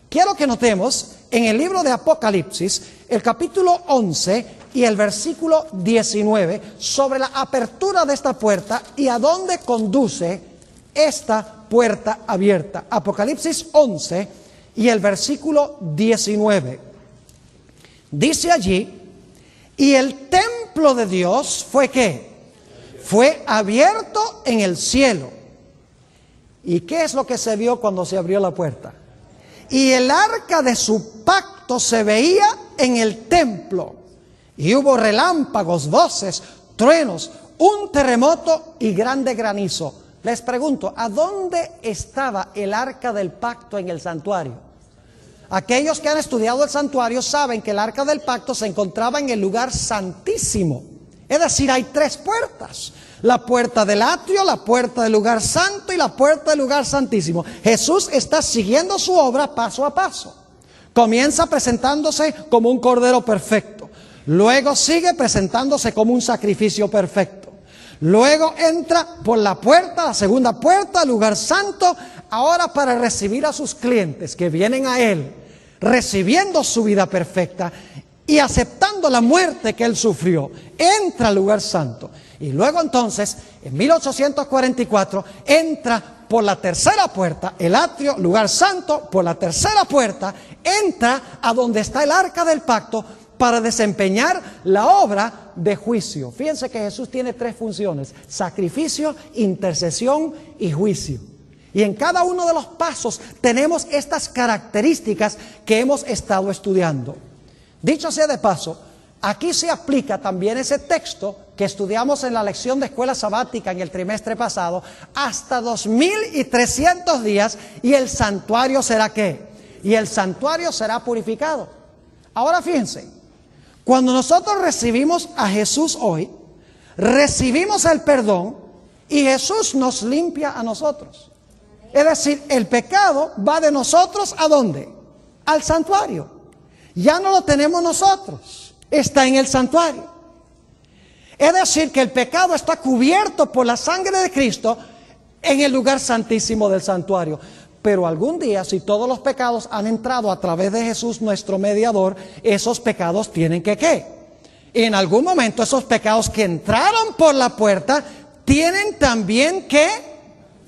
Quiero que notemos en el libro de Apocalipsis, el capítulo 11 y el versículo 19, sobre la apertura de esta puerta y a dónde conduce esta puerta abierta. Apocalipsis 11 y el versículo 19. Dice allí, y el templo de Dios fue ¿qué? Fue abierto en el cielo. ¿Y qué es lo que se vio cuando se abrió la puerta? Y el arca de su pacto se veía en el templo. Y hubo relámpagos, voces, truenos, un terremoto y grande granizo. Les pregunto, ¿a dónde estaba el arca del pacto en el santuario? Aquellos que han estudiado el santuario saben que el arca del pacto se encontraba en el lugar santísimo. Es decir, hay tres puertas: la puerta del atrio, la puerta del lugar santo y la puerta del lugar santísimo. Jesús está siguiendo su obra paso a paso. Comienza presentándose como un cordero perfecto. Luego sigue presentándose como un sacrificio perfecto. Luego entra por la puerta, la segunda puerta, el lugar santo, ahora para recibir a sus clientes que vienen a Él, recibiendo su vida perfecta y aceptando la muerte que Él sufrió. Entra al lugar santo. Y luego entonces, en 1844, entra por la tercera puerta, el atrio, lugar santo, por la tercera puerta, entra a donde está el arca del pacto para desempeñar la obra de juicio. Fíjense que Jesús tiene tres funciones: sacrificio, intercesión y juicio. Y en cada uno de los pasos tenemos estas características que hemos estado estudiando. Dicho sea de paso, aquí se aplica también ese texto que estudiamos en la lección de escuela sabática en el trimestre pasado, hasta 2300 días, y el santuario será ¿qué? Y el santuario será purificado. Ahora fíjense, cuando nosotros recibimos a Jesús hoy, recibimos el perdón y Jesús nos limpia a nosotros. Es decir, el pecado va de nosotros ¿a dónde? Al santuario. Ya no lo tenemos nosotros, está en el santuario. Es decir, que el pecado está cubierto por la sangre de Cristo en el lugar santísimo del santuario. Pero algún día, si todos los pecados han entrado a través de Jesús, nuestro mediador, esos pecados tienen que ¿qué? En algún momento esos pecados que entraron por la puerta tienen también que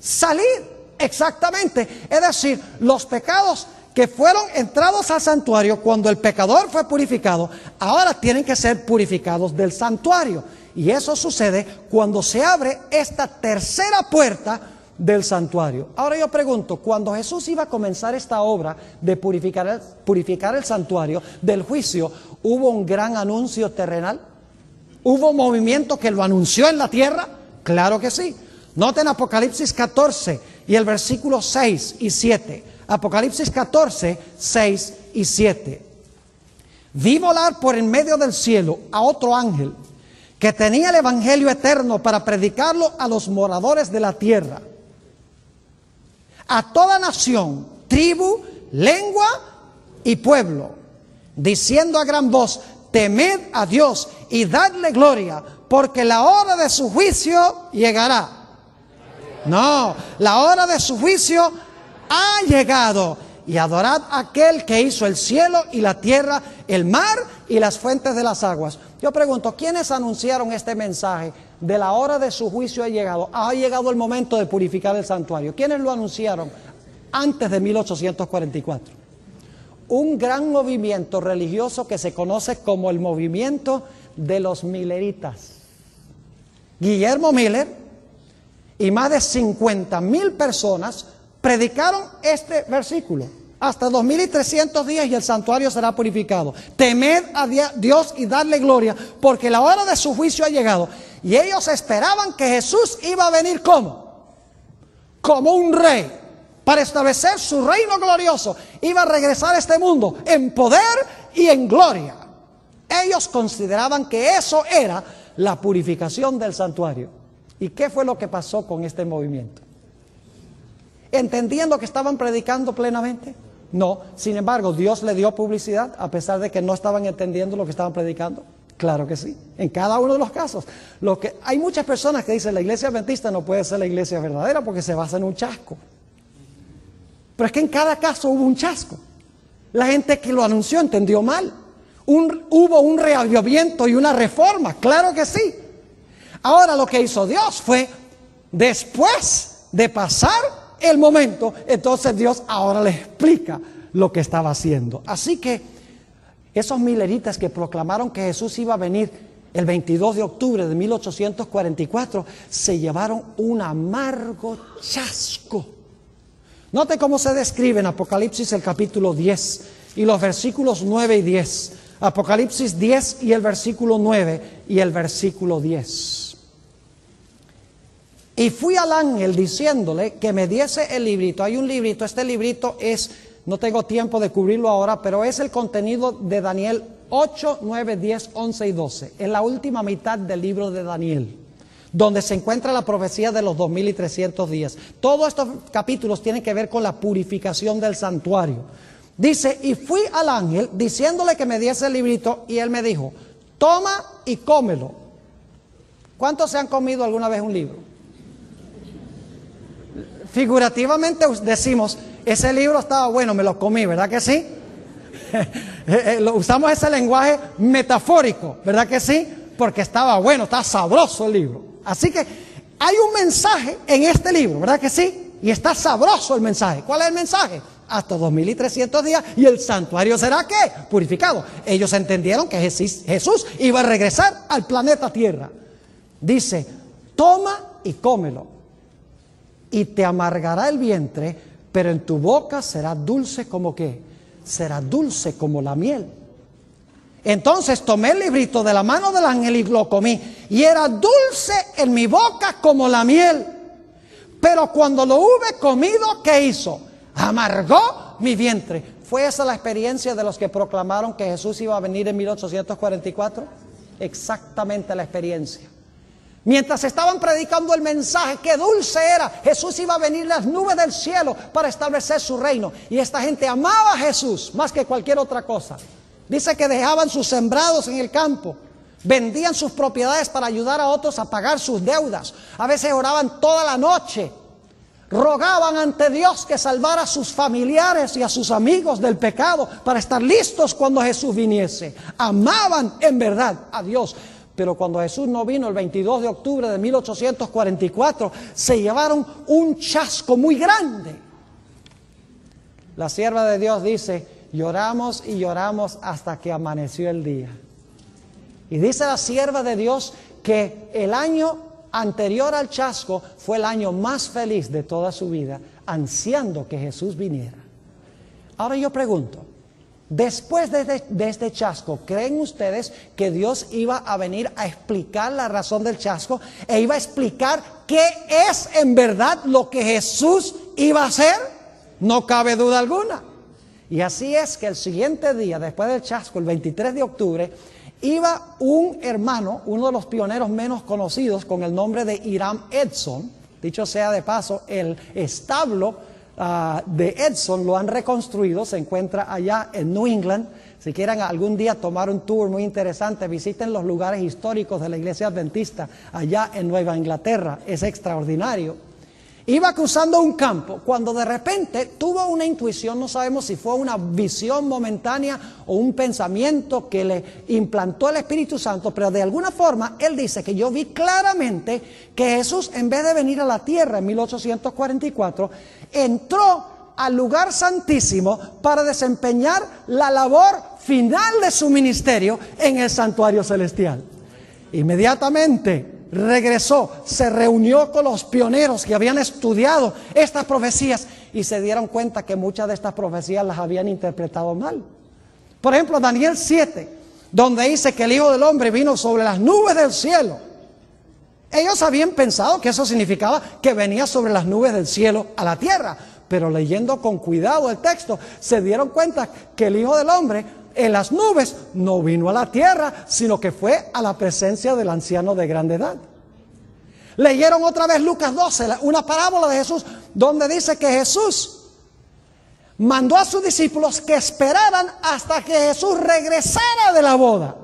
salir. Exactamente. Es decir, los pecados que fueron entrados al santuario cuando el pecador fue purificado, ahora tienen que ser purificados del santuario. Y eso sucede cuando se abre esta tercera puerta del santuario. Ahora yo pregunto, cuando Jesús iba a comenzar esta obra de purificar el santuario del juicio, ¿hubo un gran anuncio terrenal? ¿Hubo un movimiento que lo anunció en la tierra? Claro que sí. Noten Apocalipsis 14 y el versículo 6 y 7. Apocalipsis 14, 6 y 7. Vi volar por en medio del cielo a otro ángel que tenía el evangelio eterno para predicarlo a los moradores de la tierra, a toda nación, tribu, lengua y pueblo, diciendo a gran voz: temed a Dios y dadle gloria, porque la hora de su juicio llegará. No, la hora de su juicio ha llegado. Y adorad a aquel que hizo el cielo y la tierra, el mar y las fuentes de las aguas. Yo pregunto, ¿quiénes anunciaron este mensaje de la hora de su juicio ha llegado? Ha llegado el momento de purificar el santuario. ¿Quiénes lo anunciaron antes de 1844? Un gran movimiento religioso que se conoce como el movimiento de los Milleritas. Guillermo Miller y más de 50,000 personas predicaron este versículo: hasta 2300 días y el santuario será purificado. Temed a Dios y darle gloria, porque la hora de su juicio ha llegado. Y ellos esperaban que Jesús iba a venir ¿cómo? Como un rey, para establecer su reino glorioso. Iba a regresar a este mundo en poder y en gloria. Ellos consideraban que eso era la purificación del santuario. ¿Y qué fue lo que pasó con este movimiento? ¿Entendiendo que estaban predicando plenamente? No. Sin embargo, Dios le dio publicidad a pesar de que no estaban entendiendo lo que estaban predicando. Claro que sí, en cada uno de los casos. Hay muchas personas que dicen: la iglesia adventista no puede ser la iglesia verdadera porque se basa en un chasco. Pero es que en cada caso hubo un chasco. La gente que lo anunció entendió mal. Hubo un reavivamiento y una reforma, claro que sí. Ahora lo que hizo Dios fue, después de pasar el momento, entonces Dios ahora le explica lo que estaba haciendo. Así que esos milleritas que proclamaron que Jesús iba a venir el 22 de octubre de 1844 se llevaron un amargo chasco. Note cómo se describe en Apocalipsis el capítulo 10 y los versículos 9 y 10. Apocalipsis 10 y el versículo 9 y el versículo 10. Y fui al ángel diciéndole que me diese el librito. Hay un librito, este librito es, no tengo tiempo de cubrirlo ahora, pero es el contenido de Daniel 8, 9, 10, 11 y 12. Es la última mitad del libro de Daniel, donde se encuentra la profecía de los 2300 días. Todos estos capítulos tienen que ver con la purificación del santuario. Dice: y fui al ángel diciéndole que me diese el librito, y él me dijo: toma y cómelo. ¿Cuántos se han comido alguna vez un libro? Figurativamente decimos: ese libro estaba bueno, me lo comí, ¿verdad que sí? Usamos ese lenguaje metafórico, ¿verdad que sí? Porque estaba bueno, estaba sabroso el libro. Así que hay un mensaje en este libro, ¿verdad que sí? Y está sabroso el mensaje. ¿Cuál es el mensaje? Hasta 2300 días y el santuario será ¿qué? Purificado. Ellos entendieron que Jesús iba a regresar al planeta Tierra. Dice: toma y cómelo, y te amargará el vientre, pero en tu boca será dulce como ¿qué? Será dulce como la miel. Entonces tomé el librito de la mano del ángel y lo comí, y era dulce en mi boca como la miel. Pero cuando lo hube comido, ¿qué hizo? Amargó mi vientre. ¿Fue esa la experiencia de los que proclamaron que Jesús iba a venir en 1844? Exactamente la experiencia. Mientras estaban predicando el mensaje, qué dulce era, Jesús iba a venir en las nubes del cielo para establecer su reino. Y esta gente amaba a Jesús más que cualquier otra cosa. Dice que dejaban sus sembrados en el campo, vendían sus propiedades para ayudar a otros a pagar sus deudas. A veces oraban toda la noche, rogaban ante Dios que salvara a sus familiares y a sus amigos del pecado para estar listos cuando Jesús viniese. Amaban en verdad a Dios. Pero cuando Jesús no vino el 22 de octubre de 1844, se llevaron un chasco muy grande. La sierva de Dios dice: lloramos y lloramos hasta que amaneció el día. Y dice la sierva de Dios que el año anterior al chasco fue el año más feliz de toda su vida, ansiando que Jesús viniera. Ahora yo pregunto, después de este chasco, ¿creen ustedes que Dios iba a venir a explicar la razón del chasco e iba a explicar qué es en verdad lo que Jesús iba a hacer? No cabe duda alguna. Y así es que el siguiente día, después del chasco, el 23 de octubre, iba un hermano, uno de los pioneros menos conocidos, con el nombre de Hiram Edson. Dicho sea de paso, el establo de Edson lo han reconstruido, se encuentra allá en New England. Si quieren algún día tomar un tour muy interesante, visiten los lugares históricos de la iglesia adventista allá en Nueva Inglaterra, es extraordinario. Iba cruzando un campo cuando de repente tuvo una intuición, no sabemos si fue una visión momentánea o un pensamiento que le implantó el Espíritu Santo, pero de alguna forma él dice que yo vi claramente que Jesús, en vez de venir a la tierra en 1844, entró al lugar santísimo para desempeñar la labor final de su ministerio en el santuario celestial. Inmediatamente regresó, se reunió con los pioneros que habían estudiado estas profecías y se dieron cuenta que muchas de estas profecías las habían interpretado mal. Por ejemplo, Daniel 7, donde dice que el Hijo del Hombre vino sobre las nubes del cielo. Ellos habían pensado que eso significaba que venía sobre las nubes del cielo a la tierra, pero leyendo con cuidado el texto, se dieron cuenta que el Hijo del Hombre en las nubes no vino a la tierra, sino que fue a la presencia del anciano de grande edad. Leyeron otra vez Lucas 12, una parábola de Jesús, donde dice que Jesús mandó a sus discípulos que esperaran hasta que Jesús regresara de la boda.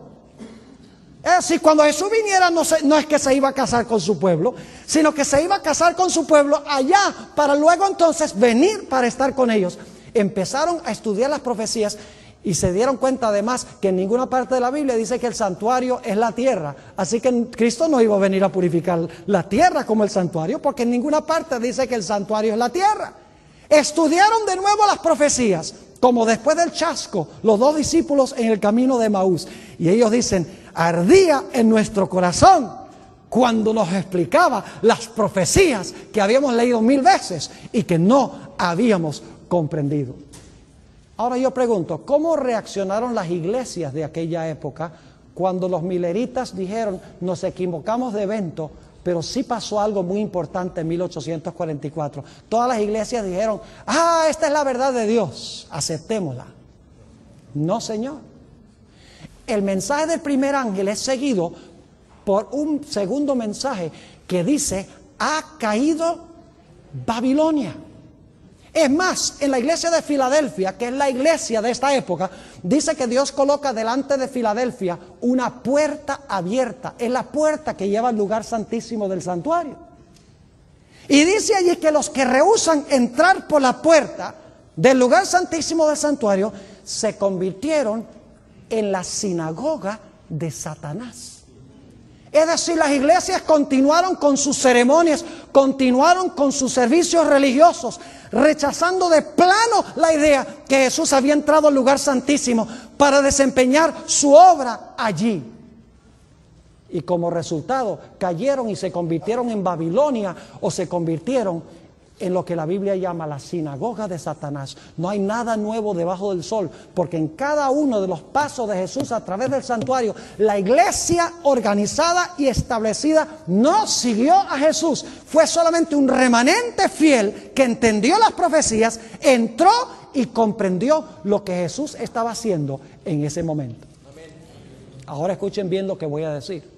Es decir, cuando Jesús viniera no es que se iba a casar con su pueblo, sino que se iba a casar con su pueblo allá para luego entonces venir para estar con ellos. Empezaron a estudiar las profecías y se dieron cuenta además que en ninguna parte de la Biblia dice que el santuario es la tierra. Así que Cristo no iba a venir a purificar la tierra como el santuario, porque en ninguna parte dice que el santuario es la tierra. Estudiaron de nuevo las profecías, como después del chasco, los dos discípulos en el camino de Emaús. Y ellos dicen: ardía en nuestro corazón cuando nos explicaba las profecías que habíamos leído 1000 veces y que no habíamos comprendido. Ahora yo pregunto, ¿cómo reaccionaron las iglesias de aquella época cuando los mileritas dijeron: nos equivocamos de evento, pero sí pasó algo muy importante en 1844? Todas las iglesias dijeron: esta es la verdad de Dios, aceptémosla. No, señor. El mensaje del primer ángel es seguido por un segundo mensaje que dice: ha caído Babilonia. Es más, en la iglesia de Filadelfia, que es la iglesia de esta época, dice que Dios coloca delante de Filadelfia una puerta abierta. Es la puerta que lleva al lugar santísimo del santuario. Y dice allí que los que rehúsan entrar por la puerta del lugar santísimo del santuario se convirtieron en la sinagoga de Satanás. Es decir, las iglesias continuaron con sus ceremonias, continuaron con sus servicios religiosos, rechazando de plano la idea que Jesús había entrado al lugar santísimo para desempeñar su obra allí. Y como resultado cayeron y se convirtieron en Babilonia, o se convirtieron en lo que la Biblia llama la sinagoga de Satanás. No hay nada nuevo debajo del sol, porque en cada uno de los pasos de Jesús a través del santuario, la iglesia organizada y establecida no siguió a Jesús. Fue solamente un remanente fiel que entendió las profecías, entró y comprendió lo que Jesús estaba haciendo en ese momento. Ahora escuchen bien lo que voy a decir.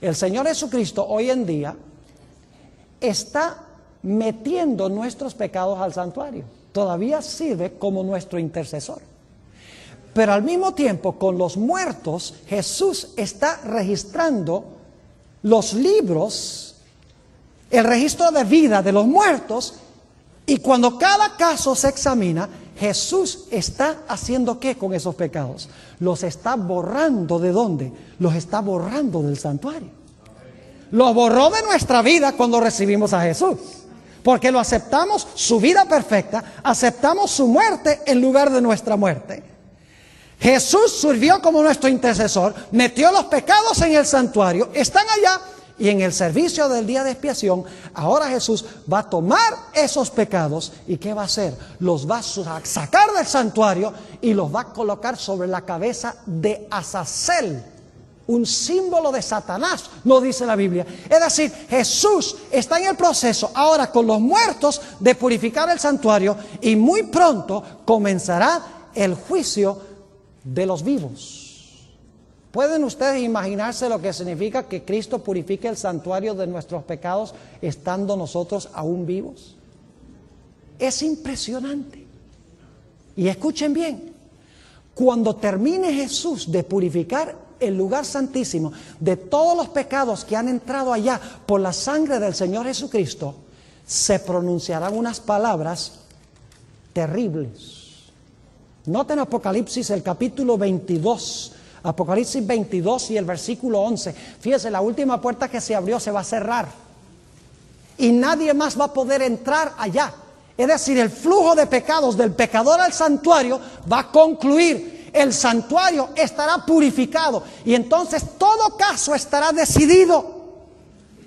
El Señor Jesucristo hoy en día está metiendo nuestros pecados al santuario. Todavía sirve como nuestro intercesor. Pero al mismo tiempo, con los muertos, Jesús está registrando los libros, el registro de vida de los muertos, y cuando cada caso se examina, Jesús está haciendo ¿qué con esos pecados? Los está borrando. ¿De dónde? Los está borrando del santuario. Lo borró de nuestra vida cuando recibimos a Jesús, porque lo aceptamos, su vida perfecta, aceptamos su muerte en lugar de nuestra muerte. Jesús sirvió como nuestro intercesor, metió los pecados en el santuario, están allá, y en el servicio del día de expiación, ahora Jesús va a tomar esos pecados, ¿y qué va a hacer? Los va a sacar del santuario y los va a colocar sobre la cabeza de Azazel, un símbolo de Satanás, no dice la Biblia. Es decir, Jesús está en el proceso ahora con los muertos de purificar el santuario, y muy pronto comenzará el juicio de los vivos. ¿Pueden ustedes imaginarse lo que significa que Cristo purifique el santuario de nuestros pecados estando nosotros aún vivos? Es impresionante. Y escuchen bien, cuando termine Jesús de purificar el lugar santísimo de todos los pecados que han entrado allá por la sangre del Señor Jesucristo, se pronunciarán unas palabras terribles. Noten Apocalipsis, el capítulo 22, Apocalipsis 22 y el versículo 11. Fíjense, la última puerta que se abrió se va a cerrar y nadie más va a poder entrar allá. Es decir, el flujo de pecados del pecador al santuario va a concluir. El santuario estará purificado y entonces todo caso estará decidido.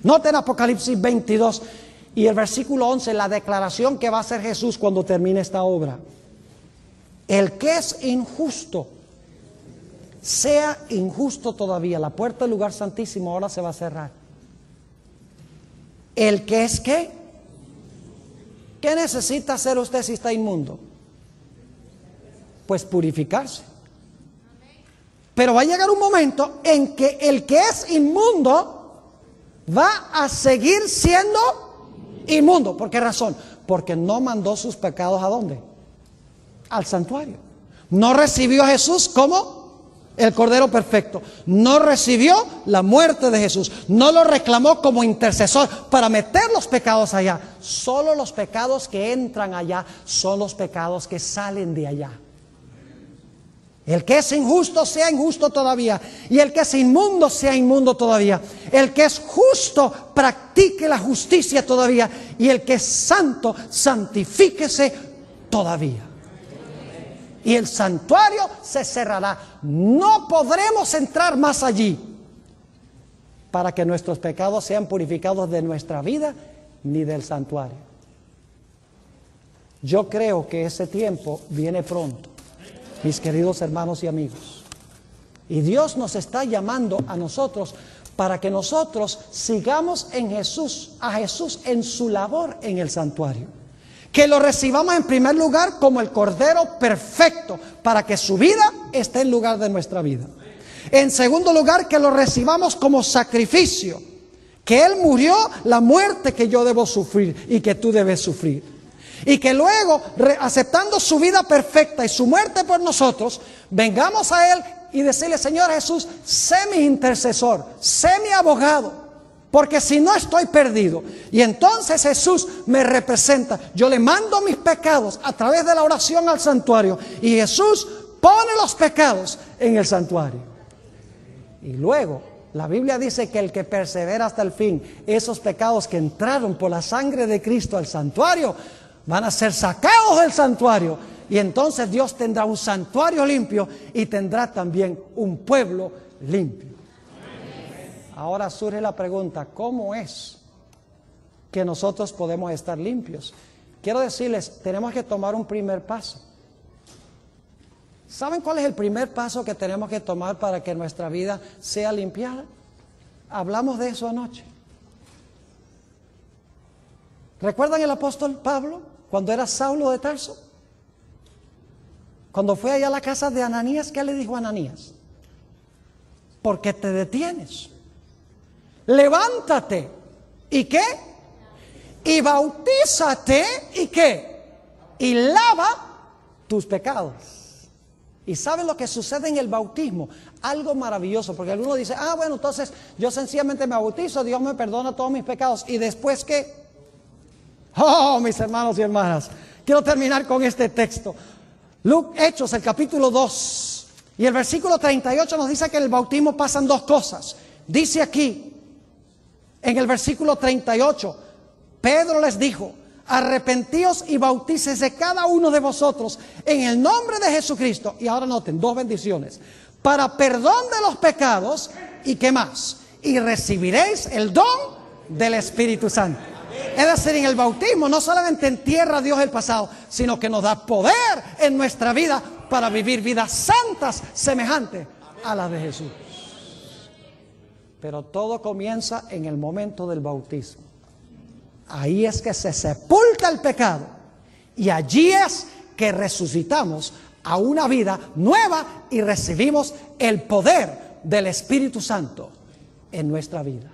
Noten Apocalipsis 22 y el versículo 11, la declaración que va a hacer Jesús cuando termine esta obra. El que es injusto, sea injusto todavía. La puerta del lugar santísimo ahora se va a cerrar. El que es ¿qué? ¿Qué necesita hacer usted si está inmundo? Pues purificarse. Pero va a llegar un momento en que el que es inmundo va a seguir siendo inmundo. ¿Por qué razón? Porque no mandó sus pecados ¿a dónde? Al santuario. No recibió a Jesús como el Cordero Perfecto. No recibió la muerte de Jesús. No lo reclamó como intercesor para meter los pecados allá. Solo los pecados que entran allá son los pecados que salen de allá. El que es injusto sea injusto todavía, y el que es inmundo sea inmundo todavía. El que es justo practique la justicia todavía, y el que es santo santifíquese todavía. Y el santuario se cerrará. No podremos entrar más allí para que nuestros pecados sean purificados de nuestra vida ni del santuario. Yo creo que ese tiempo viene pronto, mis queridos hermanos y amigos. Y Dios nos está llamando a nosotros para que nosotros sigamos en Jesús, a Jesús en su labor en el santuario. Que lo recibamos en primer lugar como el Cordero perfecto, para que su vida esté en lugar de nuestra vida. En segundo lugar, que lo recibamos como sacrificio, que Él murió la muerte que yo debo sufrir y que tú debes sufrir. Y que luego, aceptando su vida perfecta y su muerte por nosotros, vengamos a Él y decirle: Señor Jesús, sé mi intercesor, sé mi abogado, porque si no estoy perdido. Y entonces Jesús me representa. Yo le mando mis pecados a través de la oración al santuario, y Jesús pone los pecados en el santuario. Y luego la Biblia dice que el que persevera hasta el fin, esos pecados que entraron por la sangre de Cristo al santuario, van a ser sacados del santuario, y entonces Dios tendrá un santuario limpio y tendrá también un pueblo limpio. Ahora surge la pregunta: ¿cómo es que nosotros podemos estar limpios. Quiero decirles, tenemos que tomar un primer paso. ¿Saben cuál es el primer paso que tenemos que tomar para que nuestra vida sea limpiada? Hablamos de eso anoche. ¿Recuerdan el apóstol Pablo cuando era Saulo de Tarso? Cuando fue allá a la casa de Ananías, ¿qué le dijo a Ananías? ¿Por qué te detienes? Levántate. ¿Y qué? Y bautízate. ¿Y qué? Y lava tus pecados. ¿Y saben lo que sucede en el bautismo? Algo maravilloso, porque alguno dice, bueno, entonces yo sencillamente me bautizo, Dios me perdona todos mis pecados. ¿Y después qué? Oh, mis hermanos y hermanas, quiero terminar con este texto. Hechos, el capítulo 2 y el versículo 38 nos dice que en el bautismo pasan dos cosas. Dice aquí, en el versículo 38, Pedro les dijo, arrepentíos y bautícese cada uno de vosotros en el nombre de Jesucristo. Y ahora noten, dos bendiciones. Para perdón de los pecados, ¿y qué más? Y recibiréis el don del Espíritu Santo. Es decir, en el bautismo no solamente entierra a Dios el pasado, sino que nos da poder en nuestra vida para vivir vidas santas semejantes a las de Jesús. Pero todo comienza en el momento del bautismo. Ahí es que se sepulta el pecado y allí es que resucitamos a una vida nueva y recibimos el poder del Espíritu Santo en nuestra vida.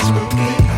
spooky.